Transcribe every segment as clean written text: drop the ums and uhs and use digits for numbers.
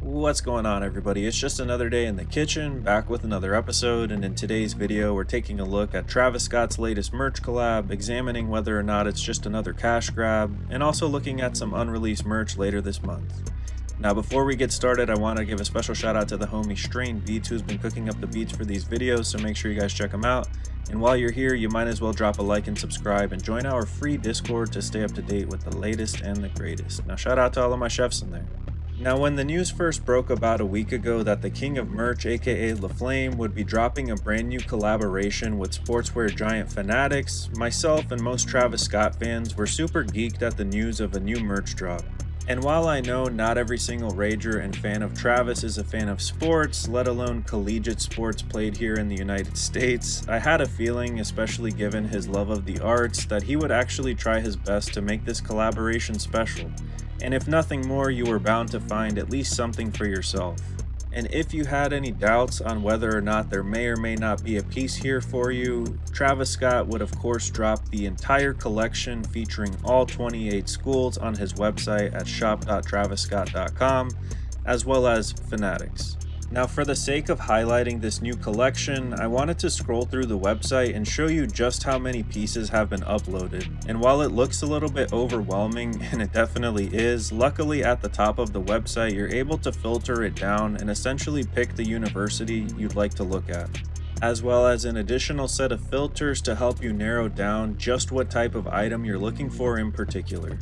What's going on, everybody? It's just another day in the kitchen, back with another episode, and in today's video we're taking a look at Travis Scott's latest merch collab, examining whether or not it's just another cash grab, and also looking at some unreleased merch later this month. Now before we get started, I want to give a special shout out to the homie Strain Beats, who's been cooking up the beats for these videos, so make sure you guys check him out. And while you're here, you might as well drop a like and subscribe and join our free Discord to stay up to date with the latest and the greatest. Now shout out to all of my chefs in there. Now when the news first broke about a week ago that the king of merch, aka LaFlame, would be dropping a brand new collaboration with sportswear giant Fanatics, myself and most Travis Scott fans were super geeked at the news of a new merch drop. And while I know not every single rager and fan of Travis is a fan of sports, let alone collegiate sports played here in the United States, I had a feeling, especially given his love of the arts, that he would actually try his best to make this collaboration special. And if nothing more, you were bound to find at least something for yourself. And if you had any doubts on whether or not there may or may not be a piece here for you, Travis Scott would of course drop the entire collection featuring all 28 schools on his website at shop.travisscott.com, as well as Fanatics. Now for the sake of highlighting this new collection, I wanted to scroll through the website and show you just how many pieces have been uploaded. And while it looks a little bit overwhelming, and it definitely is, luckily at the top of the website you're able to filter it down and essentially pick the university you'd like to look at, as well as an additional set of filters to help you narrow down just what type of item you're looking for in particular.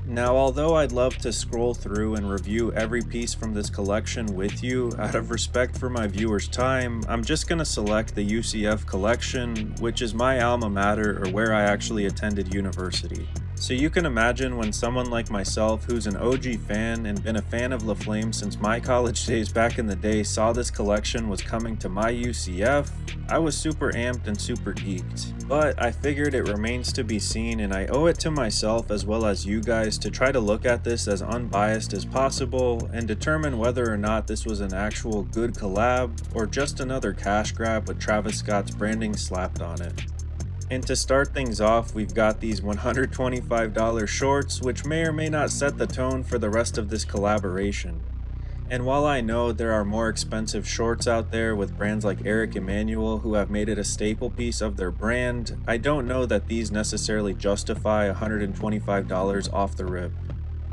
Now, although I'd love to scroll through and review every piece from this collection with you, out of respect for my viewers' time, I'm just going to select the UCF collection, which is my alma mater or where I actually attended university. So you can imagine when someone like myself, who's an OG fan and been a fan of LaFlame since my college days back in the day, saw this collection was coming to my UCF, I was super amped and super geeked. But I figured it remains to be seen, and I owe it to myself as well as you guys to try to look at this as unbiased as possible and determine whether or not this was an actual good collab or just another cash grab with Travis Scott's branding slapped on it. And to start things off, we've got these $125 shorts, which may or may not set the tone for the rest of this collaboration. And while I know there are more expensive shorts out there with brands like Eric Emanuel who have made it a staple piece of their brand, I don't know that these necessarily justify $125 off the rip.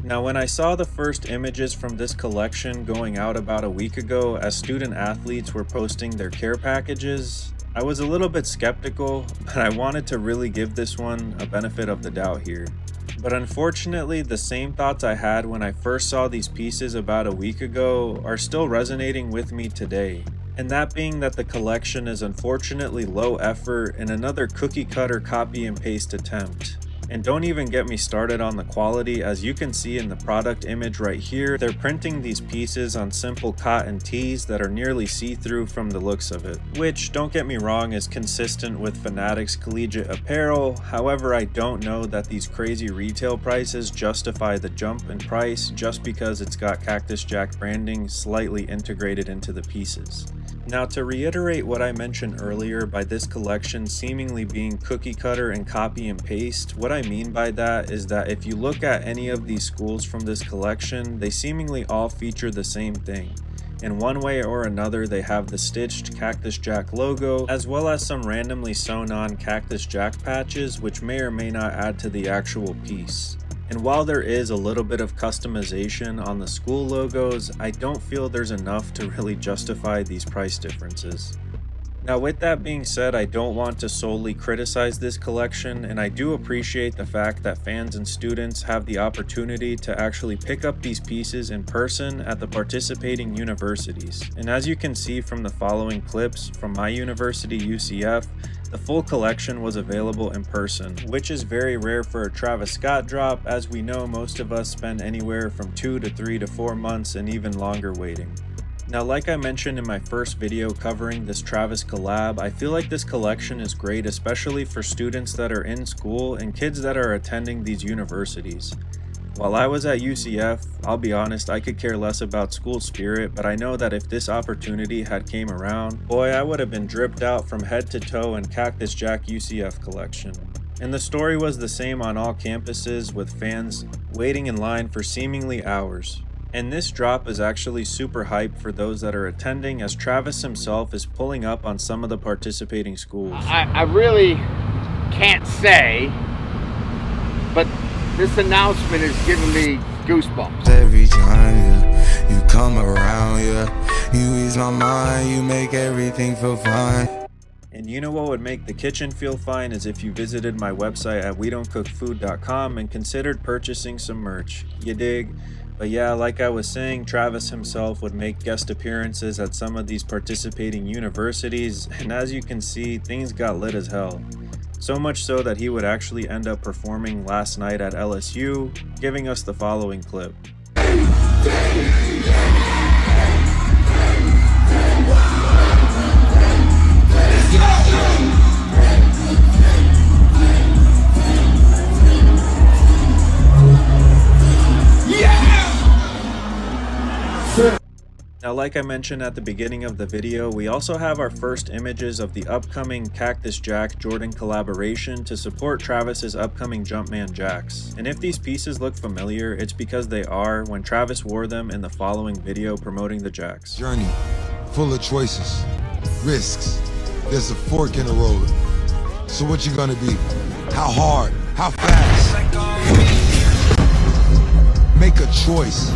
Now when I saw the first images from this collection going out about a week ago as student athletes were posting their care packages, I was a little bit skeptical, but I wanted to really give this one a benefit of the doubt here. But unfortunately, the same thoughts I had when I first saw these pieces about a week ago are still resonating with me today. And that being that the collection is unfortunately low effort and another cookie cutter copy and paste attempt. And don't even get me started on the quality. As you can see in the product image right here, they're printing these pieces on simple cotton tees that are nearly see-through from the looks of it, which, don't get me wrong, is consistent with Fanatics collegiate apparel. However, I don't know that these crazy retail prices justify the jump in price just because it's got Cactus Jack branding slightly integrated into the pieces. Now to reiterate what I mentioned earlier by this collection seemingly being cookie cutter and copy and paste, what I mean by that is that if you look at any of these schools from this collection, they seemingly all feature the same thing. In one way or another, they have the stitched Cactus Jack logo, as well as some randomly sewn on Cactus Jack patches, which may or may not add to the actual piece. And while there is a little bit of customization on the school logos, I don't feel there's enough to really justify these price differences. Now with that being said, I don't want to solely criticize this collection, and I do appreciate the fact that fans and students have the opportunity to actually pick up these pieces in person at the participating universities. And as you can see from the following clips from my university, UCF, the full collection was available in person, which is very rare for a Travis Scott drop, as we know most of us spend anywhere from 2 to 3 to 4 months and even longer waiting. Now, like I mentioned in my first video covering this Travis collab, I feel like this collection is great, especially for students that are in school and kids that are attending these universities. While I was at UCF, I'll be honest, I could care less about school spirit, but I know that if this opportunity had came around, boy, I would have been dripped out from head to toe in Cactus Jack UCF collection. And the story was the same on all campuses, with fans waiting in line for seemingly hours. And this drop is actually super hype for those that are attending, as Travis himself is pulling up on some of the participating schools. I really can't say, but this announcement is giving me goosebumps. Every time you come around, you ease my mind, you make everything feel fine. And you know what would make the kitchen feel fine is if you visited my website at wedontcookfood.com and considered purchasing some merch. You dig? But yeah, like I was saying, Travis himself would make guest appearances at some of these participating universities, and as you can see, things got lit as hell. So much so that he would actually end up performing last night at LSU, giving us the following clip. Now, like I mentioned at the beginning of the video, we also have our first images of the upcoming Cactus Jack Jordan collaboration to support Travis's upcoming Jumpman jacks. And if these pieces look familiar, it's because they are when Travis wore them in the following video promoting the jacks. Journey, full of choices, risks. There's a fork in the road. So what you gonna be? How hard? How fast? Make a choice.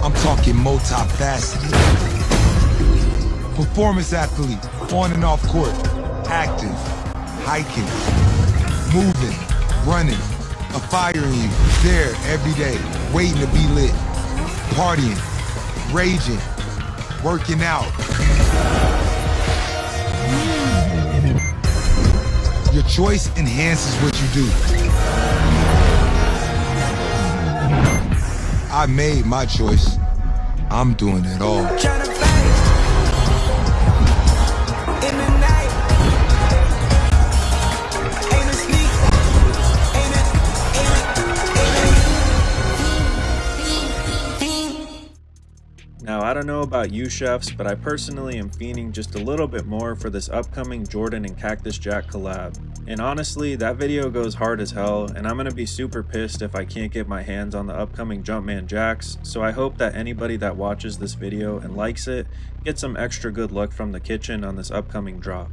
I'm talking multifaceted. Performance athlete, on and off court, active, hiking, moving, running, a fire in you, there every day, waiting to be lit, partying, raging, working out. Your choice enhances what you do. I made my choice. I'm doing it all. Now, I don't know about you chefs, but I personally am fiending just a little bit more for this upcoming Jordan and Cactus Jack collab. And honestly, that video goes hard as hell, and I'm gonna be super pissed if I can't get my hands on the upcoming Jumpman jacks, so I hope that anybody that watches this video and likes it gets some extra good luck from the kitchen on this upcoming drop.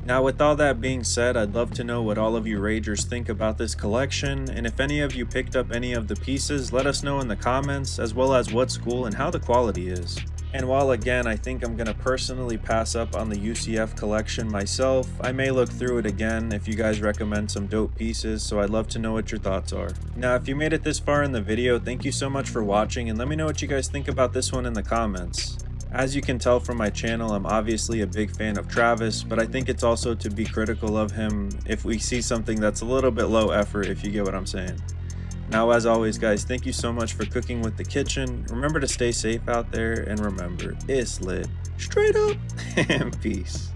Now, with all that being said, I'd love to know what all of you ragers think about this collection, and if any of you picked up any of the pieces, let us know in the comments, as well as what school and how the quality is. And while again, I think I'm gonna personally pass up on the UCF collection myself, I may look through it again if you guys recommend some dope pieces, so I'd love to know what your thoughts are. Now, if you made it this far in the video, thank you so much for watching, and let me know what you guys think about this one in the comments. As you can tell from my channel, I'm obviously a big fan of Travis, but I think it's also to be critical of him if we see something that's a little bit low effort, if you get what I'm saying. Now, as always, guys, thank you so much for cooking with the kitchen. Remember to stay safe out there, and remember, it's lit. Straight up, and peace.